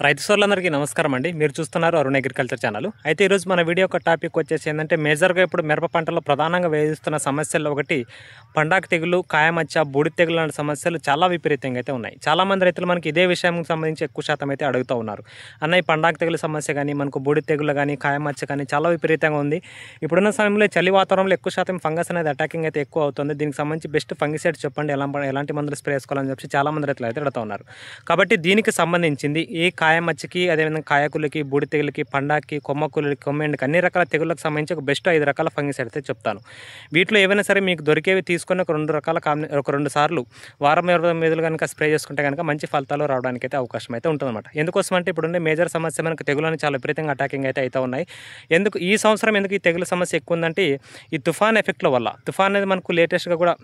రైతు సోదరులందరికీ నమస్కారం అండి. మీరు చూస్తున్నారు అరుణ్ అగ్రికల్చర్ ఛానల్. అయితే ఈరోజు మన వీడియో యొక్క టాపిక్ వచ్చేసి ఏంటంటే మేజర్గా ఇప్పుడు మిరప పంటలో ప్రధానంగా వేధిస్తున్న సమస్యల్లో ఒకటి పండాకు తెగులు, కాయమచ్చ, బూడిద తెగులు లాంటి సమస్యలు చాలా విపరీతంగా అయితే ఉన్నాయి. చాలామంది రైతులు మనకి ఇదే విషయానికి సంబంధించి ఎక్కువ శాతం అయితే అడుగుతూ ఉన్నారు. అన్న ఈ పండాకు తెగులు సమస్య కానీ, మనకు బూడిద తెగులు కానీ, కాయమచ్చ కానీ చాలా విపరీతంగా ఉంది. ఇప్పుడున్న సమయంలో చలి వాతావరణంలో ఎక్కువ శాతం ఫంగస్ అనేది అటాకింగ్ అయితే ఎక్కువ అవుతుంది. దీనికి సంబంధించి బెస్ట్ ఫంగిసైడ్స్ చెప్పండి, ఎలాంటి మందులు స్ప్రే చేసుకోవాలని చెప్పి చాలామంది రైతులు అయితే అడుగుతూ ఉన్నారు. కాబట్టి దీనికి సంబంధించింది ఈ కాయమచ్చకి, అదేవిధంగా కాయకులకి, బూడిద తెగులకి, పండాకి, కొమ్మకులకి, కొమ్మెండికి అన్ని రకాల తెగుళ్ళకి సంబంధించి ఒక బెస్ట్ 5 రకాల ఫంగిసైడ్ అయితే చెప్తాను. వీటిలో ఏవైనా సరే మీకు దొరికేవి తీసుకొని ఒక 2 రకాల ఒక 2 సార్లు వారం 20 రోజులు కనుక స్ప్రే చేసుకుంటే కనుక మంచి ఫలితాలు రావడానికి అయితే అవకాశం అయితే ఉంటుందన్నమాట. ఎందుకోసం అంటే ఇప్పుడుండే మేజర్ సమస్య మనకు తెగులని చాలా విపరీతంగా అటాకింగ్ అయితే ఉన్నాయి. ఈ సంవత్సరం ఎందుకు ఈ తెగుల సమస్య ఎక్కువ ఉందంటే ఈ తుఫాన్ ఎఫెక్ట్ల వల్ల. తుఫాన్ అనేది మనకు లేటెస్ట్గా కూడా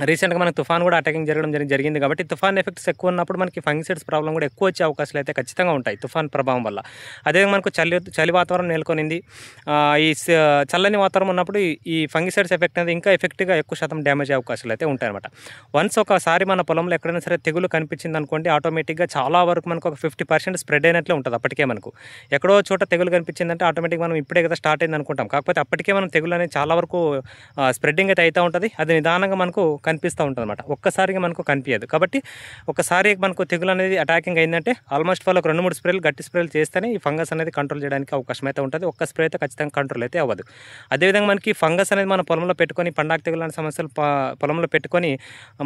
రీసెంట్గా మనకు తుఫాన్ కూడా అటాకింగ్ జరిగింది కాబట్టి తుఫాన్ ఎఫెక్ట్స్ ఎక్కువ ఉన్నప్పుడు మనకి ఫంగిసైడ్స్ ప్రాబ్లం కూడా ఎక్కువ వచ్చే అవకాశాలు అయితే ఖచ్చితంగా ఉంటాయి తుఫాన్ ప్రభావం వల్ల. అదే మనకు చలి వాతావరణం నెలకొనింది, ఈ చల్లని వాతావరణం ఉన్నప్పుడు ఈ ఫంగిసైడ్స్ ఎఫెక్ట్ అనేది ఇంకా ఎఫెక్టివ్గా ఎక్కువ శాతం డ్యామేజ్ అయ్యే అవకాశాలు అయితే ఉంటాయన్నమాట. వన్స్ ఒకసారి మన పొలంలో ఎక్కడైనా సరే తెగులు కనిపించింది అనుకోండి, ఆటోమేటిక్గా చాలా వరకు మనకు ఒక 50% స్ప్రెడ్ అయినట్లే ఉంటుంది. అప్పటికే మనకు ఎక్కడో చోట తెగులు కనిపించిందంటే ఆటోమేటిక్గా మనం ఇప్పుడే కదా స్టార్ట్ అయింది అనుకుంటాం. కాకపోతే అప్పటికే మనం తెగులు అనేది చాలా వరకు స్ప్రెడ్డింగ్ అయితే అవుతూ ఉంటుంది. అది నిదానంగా మనకు కనిపిస్తూ ఉంటుంది అనమాట. ఒక్కసారిగా మనకు కనిపించదు. కాబట్టి ఒకసారి మనకు తెగులు అనేది అటాకింగ్ అయిందంటే ఆల్మోస్ట్ వాళ్ళకి 2-3 స్ప్రేలు, గట్టి స్ప్రేలు చేస్తేనే ఈ ఫంగస్ అనేది కంట్రోల్ చేయడానికి అవకాశం అయితే ఉంటుంది. ఒక్క స్ప్రే అయితే ఖచ్చితంగా కంట్రోల్ అయితే అవ్వదు. అదేవిధంగా మనకి ఫంగస్ అనేది మన పొలంలో పెట్టుకొని, పండాకు తెగులు లాంటి సమస్యలు పొలంలో పెట్టుకొని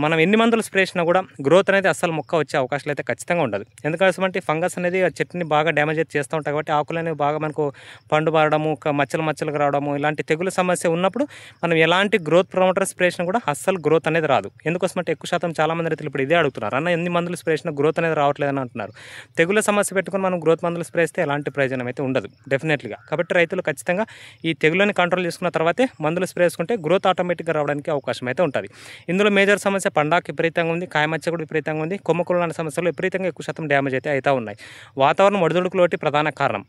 మనం ఎన్ని మందులు స్ప్రే చేసినా కూడా గ్రోత్ అనేది అస్సలు మొక్క వచ్చే అవకాశాలు అయితే ఖచ్చితంగా ఉండదు. ఎందుకంటే ఫంగస్ అనేది ఆ చెట్టుని బాగా డ్యామేజ్ అయితే చేస్తూ ఉంటాయి. కాబట్టి ఆకులు అనేవి బాగా మనకు పండు బారడము, మచ్చలు రావడము, ఇలాంటి తెగులు సమస్య ఉన్నప్పుడు మనం ఎలాంటి గ్రోత్ ప్రమోటర్ స్ప్రే చేసినా కూడా అస్సలు గ్రోత్ అనేది రాదు. ఎందుకోసమంటే ఎక్కువ శాతం చాలామంది రైతులు ఇప్పుడు ఇదే అడుగుతున్నారు, అన్న ఎన్ని మందులు స్ప్రే చేసినా గ్రోత్ అనేది రావట్లేదని అంటున్నారు. తెగుల సమస్య పెట్టుకుని మనం గ్రోత్ మందులు స్ప్రే చేస్తే ఎలాంటి ప్రయోజనం అయితే ఉండదు డెఫినెట్లీగా. కాబట్టి రైతులు ఖచ్చితంగా ఈ తెగులని కంట్రోల్ చేసుకున్న తర్వాతే మందులు స్ప్రే చేసుకుంటే గ్రోత్ ఆటోమేటిక్గా రావడానికి అవకాశం అయితే ఉంటుంది. ఇందులో మేజర్ సమస్య పండాకు విపరీతంగా ఉంది, కాయమచ్చ కూడా విపరీతంగా ఉంది, కొమ్మకులు లాంటి సమస్యలు విపరీతంగా ఎక్కువ శాతం డ్యామేజ్ అయితే అవుతూ ఉన్నాయి. వాతావరణం ఒడిదుడుకులు ఒకటి ప్రధాన కారణం.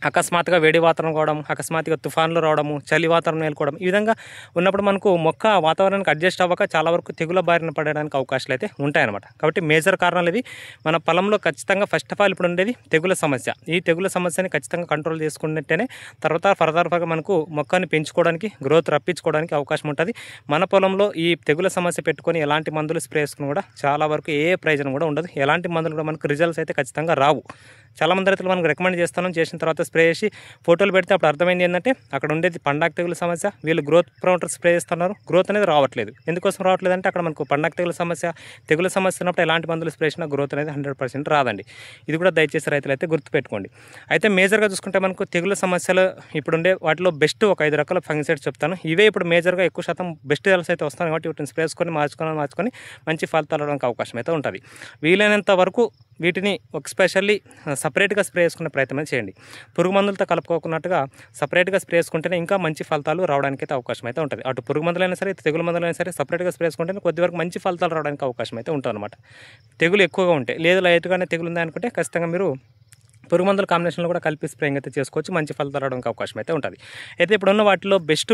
అకస్మాత్తుగా వేడి వాతావరణం కావడం, అకస్మాత్తుగా తుఫాన్లు రావడము, చలి వాతావరణం నెలకోవడం, ఈ విధంగా ఉన్నప్పుడు మనకు మొక్క వాతావరణానికి అడ్జస్ట్ అవ్వక చాలా వరకు తెగుల బారిన పడడానికి అవకాశాలు అయితే ఉంటాయన్నమాట. కాబట్టి మేజర్ కారణాలు ఇవి. మన పొలంలో ఖచ్చితంగా ఫస్ట్ ఆఫ్ ఆల్ ఇప్పుడు ఉండేది తెగుల సమస్య. ఈ తెగుల సమస్యని ఖచ్చితంగా కంట్రోల్ చేసుకుంటేనే తర్వాత ఫర్దర్గా మనకు మొక్కని పెంచుకోవడానికి, గ్రోత్ రప్పించుకోవడానికి అవకాశం ఉంటుంది. మన పొలంలో ఈ తెగుల సమస్య పెట్టుకొని ఎలాంటి మందులు స్ప్రే చేసుకుని కూడా చాలా వరకు ఏ ప్రయోజనం కూడా ఉండదు. ఎలాంటి మందులు కూడా మనకు రిజల్ట్స్ అయితే ఖచ్చితంగా రావు. చాలామంది రైతులు మనకు రికమెండ్ చేస్తాను, చేసిన తర్వాత స్ప్రే చేసి ఫోటోలు పెడితే అప్పుడు అర్థమైంది ఏంటంటే అక్కడ ఉండేది పండాకు తెగుల సమస్య, వీళ్ళు గ్రోత్ ప్రమోటర్ స్ప్రే చేస్తున్నారు, గ్రోత్ అనేది రావట్లేదు. ఎందుకోసం రావట్లేదు అంటే అక్కడ మనకు పండాకు తెగుల సమస్య ఉన్నప్పుడు ఎలాంటి మందులు స్ప్రే చేసినా గ్రోత్ అనేది 100% రాదండి. ఇది కూడా దయచేసి రైతులు అయితే గుర్తుపెట్టుకోండి. అయితే మేజర్గా చూసుకుంటే మనకు తెగుల సమస్యలు ఇప్పుడుండే వాటిలో బెస్ట్ ఒక 5 రకాల ఫంగిసైడ్స్ చెప్తాను. ఇవే ఇప్పుడు మేజర్గా ఎక్కువ శాతం బెస్ట్ రిజల్ట్స్ అయితే వస్తాయి. కాబట్టి వీటిని స్ప్రే చేసుకొని మార్చుకొని మంచి ఫలితాలు రావడానికి అవకాశం అయితే ఉంటుంది. వీలైనంత వరకు వీటిని ఒక స్పెషల్లీ సపరేట్గా స్ప్రే చేసుకునే ప్రయత్నం చేయండి. పురుగు మందులతో కలుపుకోకున్నట్టుగా సపరేట్గా స్ప్రే చేసుకుంటేనే ఇంకా మంచి ఫలితాలు రావడానికి అయితే అవకాశం అయితే ఉంటుంది. అటు పురుగు మందులైనా సరే, తెగులు మందులైనా సరే సపరేట్గా స్ప్రే చేసుకుంటేనే కొద్ది వరకు మంచి ఫలితాలు రావడానికి అవకాశం అయితే ఉంటుంది అనమాట. తెగులు ఎక్కువగా ఉంటాయి, లేదు లైట్గానే తెగులు ఉందనుకుంటే ఖచ్చితంగా మీరు పురుగు మందుల కాంబినేషన్లో కూడా కలిపి స్ప్రేయింగ్ అయితే చేసుకోవచ్చు, మంచి ఫలితాలు రావడానికి అవకాశం అయితే ఉంటుంది. అయితే ఇప్పుడున్న వాటిలో బెస్ట్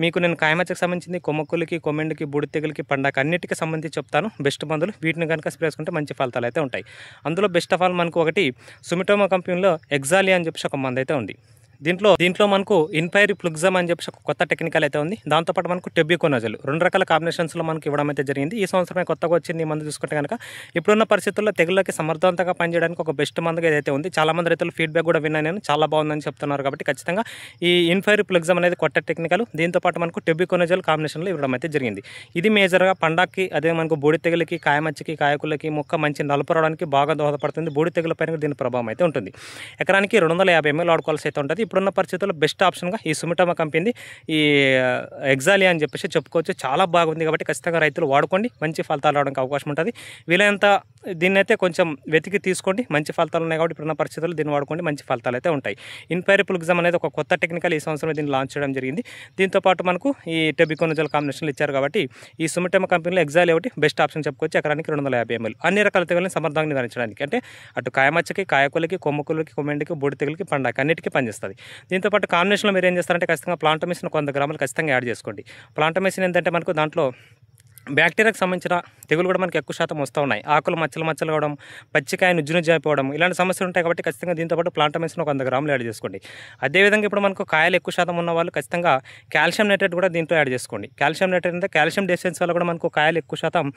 మీకు నేను కాయమచ్చకు సంబంధించింది, కొమ్మకులకి, కొమ్మెండికి, బూడిద తెగులకి, పండాకు అన్నిటికీ సంబంధించి చెప్తాను బెస్ట్ మందులు. వీటిని కనుక స్ప్రే చేసుకుంటే మంచి ఫలితాలు అయితే ఉంటాయి. అందులో బెస్ట్ ఆఫ్ ఆల్ మనకు ఒకటి సుమిటోమో కంపెనీలో ఎగ్జాలియా అని చెప్పి ఒక మందు అయితే ఉంది. దీంట్లో మనకు ఇన్పైరీ ప్లుగ్జమ్ అని చెప్పి ఒక కొత్త టెక్నికల్ అయితే ఉంది. దాంతోపాటు మనకు టెబ్యూకోనజల్ 2 రకాల కాంబినేషన్స్లో మనకు ఇవ్వడం అయితే జరిగింది. ఈ సంవత్సరమే కొత్తగా వచ్చింది ఈ మందు చూసుకుంటే కనుక ఇప్పుడున్న పరిస్థితుల్లో తెగుళ్ళకి సమర్థవంతంగా పనిచేయడానికి ఒక బెస్ట్ మందుగా ఏదైతే ఉంది. చాలామంది రైతులు ఫీడ్బ్యాక్ కూడా విన్నాను నేను, చాలా బాగుందని చెప్తున్నారు. కాబట్టి ఖచ్చితంగా ఈ ఇన్పైరీ ప్లుగ్జమ్ అనేది కొత్త టెక్నికల్. దీంతోపాటు మనకు టెబ్యూకోనజల్ కాంబినేషన్లో ఇవ్వడం అయితే జరిగింది. ఇది మేజర్గా పండాకి, అదే మనకు బూడిద తెగులకి, కాయమచ్చకి, కాయకులకి మొక్క మంచి నలుపు రావడానికి బాగా దోహదపడుతుంది. బూడిద తెగుల పైన దీని ప్రభావం అయితే ఉంటుంది. ఎకరానికి 250 ml వాడుకోవాల్సి అయితే ఉంటుంది. ఇప్పుడున్న పరిస్థితుల్లో బెస్ట్ ఆప్షన్గా ఈ సుమిటోమో కంపెనీ ఈ ఎగ్జాలియా అని చెప్పేసి చెప్పుకోవచ్చు. చాలా బాగుంది. కాబట్టి ఖచ్చితంగా రైతులు వాడుకోండి, మంచి ఫలితాలు రావడానికి అవకాశం ఉంటుంది. వీలైనంత దీన్ని అయితే కొంచెం వెతికి తీసుకోండి, మంచి ఫలితాలు ఉన్నాయి. కాబట్టి ఇప్పుడున్న పరిస్థితుల్లో దీన్ని వాడుకోండి, మంచి ఫలితాలు అయితే ఉంటాయి. ఇన్పైరీ ప్లుగ్జమ్ అనేది ఒక కొత్త టెక్నికల్ ఈ సంవత్సరం దీన్ని లాంచ్ చేయడం జరిగింది. దీంతోపాటు మనకు ఈ టెబ్యూకోనజల్ కాంబినేషన్లు ఇచ్చారు. కాబట్టి ఈ సుమిటోమో కంపెనీలో ఎగ్జాలియా ఒకటి బెస్ట్ ఆప్షన్ చెప్పుకోవచ్చు. ఎకరానికి 250 ml అన్ని రకాల తెగులను సమర్థంగా నివారించడానికి, అంటే అటు కాయమచ్చకి, కాయకులకి, కొమ్మకులకి, కొమ్మెండికి, బూడిద తెగులకి, పండాకి అన్నిటికీ పనిచేస్తుంది. దీంతోపాటు కాంబినేషన్లో మీరు ఏం చేస్తారంటే ఖచ్చితంగా ప్లాంటోమిసిన్ 100 గ్రాములు ఖచ్చితంగా యాడ్ చేసుకోండి. ప్లాంటోమిసిన్ ఏంటంటే మనకు దాంట్లో బ్యాక్టీరియాకి సంబంధించిన తెగులు కూడా మనకి ఎక్కువ శాతం వస్తూ ఉన్నాయి. ఆకులు మచ్చలు అవడం, పచ్చికాయ నుజ్జు అయిపోవడం, ఇలాంటి సమస్యలు ఉంటాయి కాబట్టి ఖచ్చితంగా దీంతో పాటు ప్లాంటమైసిన్ ఒక 100 గ్రాములు యాడ్ చేసుకోండి. అదేవిధంగా ఇప్పుడు మనకు కాయలు ఎక్కువ శాతం ఉన్న వాళ్ళు ఖచ్చితంగా కాల్షియం నైట్రేట్ కూడా దీంట్లో యాడ్ చేసుకోండి. కాల్షియం నైట్రేట్ అంటే కాల్షియం డెఫిషియన్సీ వల్ల కూడా మనకు కాయలు ఎక్కువ శాతం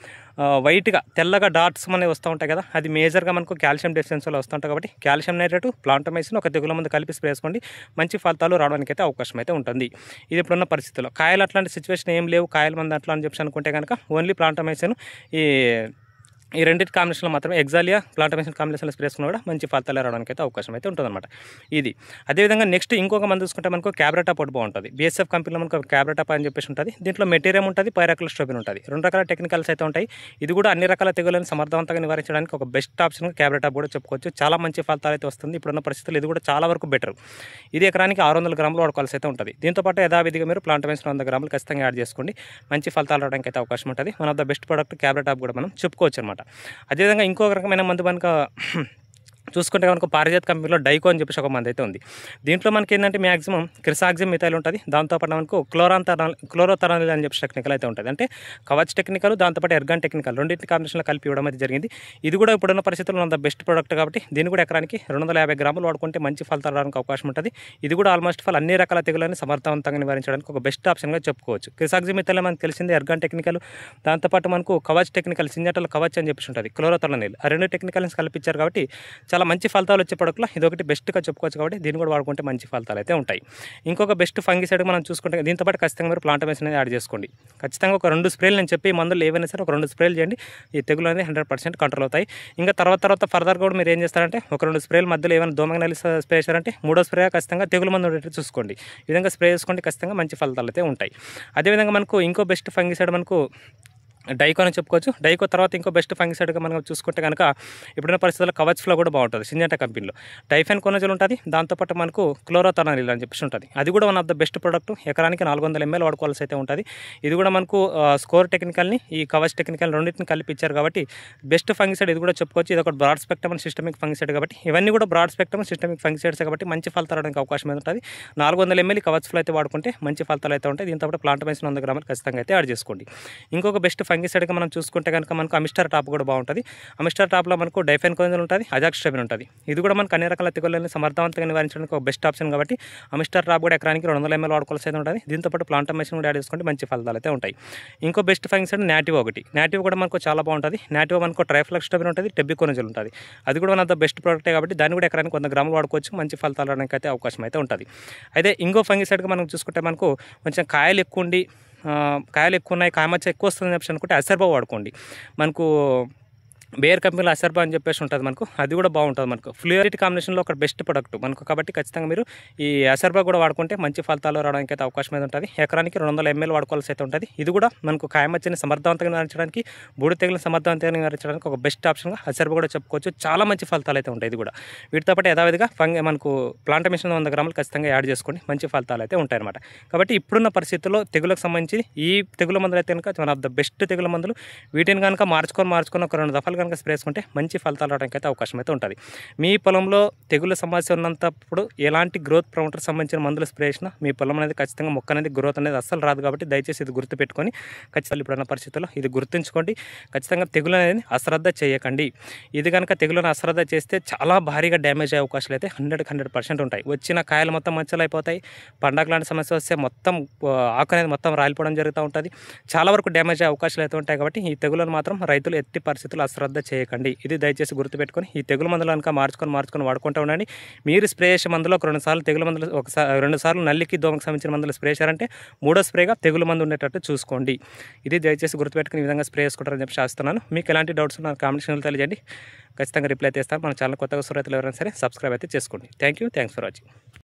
వైట్గా తెల్లగా డాట్స్ అనేవి వస్తూ ఉంటాయి కదా, అది మేజర్గా మనకు కాల్షియం డెఫిషియన్సీ వల్ల వస్తుంటాయి. కాబట్టి కాల్షియం నైట్రేట్, ప్లాంటమైసిన్ ఒక తెగుల మందు కలిపి స్ప్రే చేసుకోండి. మంచి ఫలితాలు రావడానికి అయితే అవకాశం అయితే ఉంటుంది. ఇది ఇప్పుడున్న పరిస్థితుల్లో కాయలు అట్లాంటి సిచ్యువేషన్ ఏం లేవు, కాయల మంది అట్లా అని చెప్పి అనుకుంటే కనుక ఓన్లీ ప్లాంటమైసిన్ ఈ రెండింటి కాంబినేషన్లో మాత్రమే ఎగ్జాలియా ప్లాంటమైసిన్ కాంబినేషన్లో స్ప్రే చేసుకున్నా కూడా మంచి ఫలితాలు రావడానికి అయితే అవకాశం అయితే ఉంటుందన్నమాట. ఇది అదేవిధంగా నెక్స్ట్ ఇంకొక మందు చూసుకుంటే మనకు క్యాబ్రాటాప్ ఒకటి బాగుంటుంది. BSF కంపెనీలో మనకు క్యాబ్రాటాప్ అని చెప్పేసి ఉంటుంది. దీంట్లో మెటీరియం ఉంటుంది, పైరాక్లోస్ట్రోబిన్ ఉంటుంది. 2 రకాల టెక్నికల్స్ అయితే ఉంటాయి. ఇది కూడా అన్ని రకాల తెగులను సమర్థవంతంగా నివారించడానికి ఒక బెస్ట్ ఆప్షన్ క్యాబ్రాటాప్ కూడా చెప్పుకోవచ్చు. చాలా మంచి ఫలితాలు అయితే వస్తుంది. ఇప్పుడున్న పరిస్థితులు ఇది కూడా చాలా వరకు బెటర్. ఇది ఎకరానికి 600 గ్రాములు వాడుకోవాల్సి అయితే ఉంటుంది. దీంతోపాటు యథావిధిగా మీరు ప్లాంటమైసిన్ 100 గ్రాములు ఖచ్చితంగా యాడ్ చేసుకోండి. మంచి ఫలితాలు రావడానికి అయితే అవకాశం ఉంటుంది. One of the best product క్యాబ్రాటాప్ కూడా మనం చెప్పుకోవచ్చు అనమాట. అదేవిధంగా ఇంకొక రకమైన మందు కనుక చూసుకుంటే కనుక పారిజాత్ కంపెనీలో డైకో అని చెప్పేసి ఒక మంది అయితే ఉంది. దీంట్లో మనకి ఏంటంటే మ్యాక్సిమం క్రిసాక్సిమ్ మిథైల్ ఉంటుంది. దాంతోపాటు మనకు క్లోరోథరానిల్ అని చెప్పి టెక్నికల్ అయితే ఉంటుంది. అంటే కవచ్ టెక్నికల్, దాంతోపాటు ఎర్గాన్ టెక్నికల్ రెండింటి కాంబినేషన్లో కలిపి ఇవ్వడం అయితే జరిగింది. ఇది కూడా ఇప్పుడున్న పరిస్థితుల్లో ఉన్న బెస్ట్ ప్రోడక్ట్ కాబట్టి దీన్ని కూడా ఎకరానికి 250 గ్రాములు వాడుకుంటే మంచి ఫలితాలు రావడానికి అవకాశం ఉంటుంది. ఇది కూడా ఆల్మోస్ట్ అన్ని రకాల తెగులని సమర్థవంతంగా నివారించడానికి ఒక బెస్ట్ ఆప్షన్గా చెప్పుకోవచ్చు. క్రిసాక్సిమ్ మిథైల్ మనకు తెలిసింది ఎర్గాన్ టెక్నికల్, దాంతోపాటు మనకు కవచ్ టెక్నికల్, సింజాటల్ కవచ్ అని చెప్పేసి ఉంటుంది, క్లోరోథరానిల్. ఆ రెండు టెక్నికల్స్ కల్పించారు కాబట్టి చాలా మంచి ఫలితాలు వచ్చే ప్రొడక్ట్లో ఇది ఒకటి బెస్ట్గా చెప్పుకోవచ్చు. కాబట్టి దీన్ని కూడా వాడుకుంటే మంచి ఫలితాలు అయితే ఉంటాయి. ఇంకొక బెస్ట్ ఫంగిసైడ్ మనం చూసుకుంటే దీంతోపాటు ఖచ్చితంగా మీరు ప్లాంటమైసిన్ అనేది యాడ్ చేసుకోండి. ఖచ్చితంగా ఒక 2 స్ప్రేలు నేను చెప్పి మందులు ఏవైనా సరే ఒక 2 స్ప్రేలు చేయండి. ఈ తెగులు అనేది 100% కంట్రోల్ అవుతాయి. ఇంకా తర్వాత ఫర్దర్గా కూడా మీరు ఏం చేస్తారంటే ఒక 2 స్ప్రేలు మధ్యలో ఏమైనా దోమగనలి స్ప్రే చేశారంటే 3వ స్ప్రే ఖచ్చితంగా తెగులు మందు ఉండేటట్టు చూసుకోండి. ఈ విధంగా స్ప్రే చేసుకోండి, ఖచ్చితంగా మంచి ఫలితాలు అయితే ఉంటాయి. అదేవిధంగా మనకు ఇంకో బెస్ట్ ఫంగిసైడ్ మనకు డైకో అని చెప్పుకోవచ్చు. డైకో తర్వాత ఇంకో బెస్ట్ ఫంగిసైడ్గా మనం చూసుకుంటే కనుక ఇప్పుడున్న పరిస్థితుల్లో కవచ్ ఫ్లో కూడా బాగుంటుంది. సింజాటా కంపెనీలో డైఫెన్కోనజోల్ ఉంటుంది. దాంతోపాటు మనకు క్లోరోథరానిల్ అని చెప్పేసి ఉంటుంది. అది కూడా one of the best product. ఎకరానికి 400 ml వాడుకోవాల్సి అయితే ఉంటుంది. ఇది కూడా మనకు స్కోర్ టెక్నికల్ని ఈ కవచ్ టెక్నికల్ రెండింటిని కలిపి ఇచ్చారు కాబట్టి బెస్ట్ ఫంగిసైడ్ ఇది కూడా చెప్పుకోవచ్చు. ఇది ఒక broad spectrum and systemic fungicide కాబట్టి ఇవన్నీ కూడా బ్రాడ్ స్పెక్ట్రమ్ సిస్టమిక్ ఫంగిసైడ్స్ కాబట్టి మంచి ఫలితాలు రావడానికి అవకాశం అయితే ఉంటుంది. 400 ml కవచ్ ఫ్లో అయితే వాడుకుంటే మంచి ఫలితాలు అయితే ఉంటాయి. దీంతో ప్లాంటమైసిన్ 100 గ్రాములు ఖచ్చితంగా అయితే యాడ్ చేసుకోండి. ఇంకొక బెస్ట్ ఫంగిసైడ్గా మనం చూసుకుంటే కనుక మనకు అమిస్టర్ టాప్ కూడా బాగుంటుంది. అమిస్టర్ టాప్లో మనకు డైఫెన్కోనజోల్ ఉంటుంది, అజాక్స్ట్రోబిన్ ఉంటుంది. ఇది కూడా మనకు అన్ని రకాల తెగుళ్ళని సమర్థవంతంగా నివారించడానికి ఒక బెస్ట్ ఆప్షన్ కాబట్టి అమిస్టర్ టాప్ కూడా ఎకరానికి 200 ml వాడుకోవాల్సి అయితే ఉంటుంది. దీంతోపాటు ప్లాంటమైసిన్ కూడా యాడ్ చేసుకోండి, మంచి ఫలితాలు అయితే ఉంటాయి. ఇంకో బెస్ట్ ఫంగిసైడ్ నాటివ్ ఒకటి. నాటివ్ కూడా మనకు చాలా బాగుంటుంది. నాటివ్ మనకు ట్రైఫ్లాక్స్ట్రోబిన్ ఉంటుంది, టెబికోనజోల్ ఉంటుంది. అది కూడా వన్ ఆఫ్ ద బెస్ట్ ప్రోడక్టే కాబట్టి దాన్ని కూడా ఎకరానికి 100 గ్రాములు వాడుకోవచ్చు, మంచి ఫలితాలు రావడానికి అయితే అవకాశం అయితే ఉంటుంది. అయితే ఇంకో ఫంగిసైడ్గా మనం చూసుకుంటే మనకు కొంచెం కాయలు ఎక్కువ ఉండి కాయలు ఎక్కువ ఉన్నాయి, కాయమచ్చ ఎక్కువ వస్తుందని చెప్పి అనుకుంటే అసర్బా వాడుకోండి. మనకు బేర్ కంపెనీలో అసర్బా అని చెప్పేసి ఉంటుంది మనకు, అది కూడా బాగుంటుంది. మనకు ఫ్లూరిటీ కాంబినేషన్లో ఒక బెస్ట్ ప్రొడక్ట్ మనకు కాబట్టి ఖచ్చితంగా మీరు ఈ అసర్బా కూడా వాడుకుంటే మంచి ఫలితాలు రావడానికి అయితే అవకాశం అయితే ఉంటుంది. ఎకరానికి 200 ml వాడుకోవాల్సి అయితే ఉంటుంది. ఇది కూడా మనకు కాయమచ్చని సమర్థవంతంగా నివారించడానికి, బూడిద తెగులను సమర్థవంతంగా నివారించడానికి ఒక బెస్ట్ ఆప్షన్గా అసర్బా కూడా చెప్పుకోవచ్చు. చాలా మంచి ఫలితాలు అయితే ఉంటాయి. ఇది కూడా వీటితో పాటు యథావిధిగా మనకు ప్లాంటమైసిన్ 100 గ్రాములు ఖచ్చితంగా యాడ్ చేసుకోండి, మంచి ఫలితాలు అయితే ఉంటాయి అనమాట. కాబట్టి ఇప్పుడున్న పరిస్థితుల్లో తెగులకు సంబంధించి ఈ తెగుల మందులు అయితే కనుక వన్ ఆఫ్ ద బెస్ట్ తెగుల మందులు. వీటిని కనుక మార్చుకొని ఒక 2 దఫాలు కనుక స్ప్రే చేసుకుంటే మంచి ఫలితాలు రావడానికి అయితే అవకాశం అయితే ఉంటుంది. మీ పొలంలో తెగుల సమస్య ఉన్నప్పుడు ఎలాంటి గ్రోత్ ప్రమోటర్ సంబంధించిన మందులు స్ప్రే చేసినా మీ పొలం అనేది ఖచ్చితంగా మొక్క అనేది గ్రోత్ అనేది అస్సలు రాదు. కాబట్టి దయచేసి ఇది గుర్తుపెట్టుకొని ఖచ్చితంగా ఇప్పుడున్న పరిస్థితుల్లో ఇది గుర్తుంచుకోండి. ఖచ్చితంగా తెగులు అనేది అశ్రద్ధ చేయకండి. ఇది కనుక తెగులను అశ్రద్ధ చేస్తే చాలా భారీగా డ్యామేజ్ అయ్యే అవకాశాలు అయితే 100% ఉంటాయి. వచ్చిన కాయలు మొత్తం మచ్చలు అయిపోతాయి. పండగ లాంటి సమస్య వస్తే మొత్తం ఆకు అనేది మొత్తం రాలిపోవడం జరుగుతూ ఉంటుంది. చాలా వరకు డ్యామేజ్ అయ్యే అవకాశాలు అయితే ఉంటాయి. కాబట్టి ఈ తెగులను మాత్రం రైతులు ఎట్టి పరిస్థితుల్లో అశ్రద్ధ చేయకండి. ఇది దయచేసి గుర్తుపెట్టుకొని ఈ తెగుల మందులు కనుక మార్చుకొని వాడుకుంటూ ఉండండి. మీరు స్ప్రే చేసే మందులో ఒక 2 సార్లు తెగుల మందులు, 2 సార్లు నల్లికి దోమకు సంబంధించిన మందులు స్ప్రే చేశారంటే 3వ స్ప్రేగా తెగుల మందు ఉండేటట్టు చూసుకోండి. ఇది దయచేసి గుర్తుపెట్టుకుని ఈ విధంగా స్ప్రే చేసుకుంటారని చెప్పి ఆశిస్తున్నాను. మీకు ఎలాంటి డౌట్స్ నాకు కామెంట్ సెక్షన్లో తెలియజేయండి, ఖచ్చితంగా రిప్లై చేస్తాను. మన ఛానల్ కొత్తగా రైతులు ఎవరైనా సరే సబ్స్క్రైబ్ అయితే చేసుకోండి. Thanks for watching.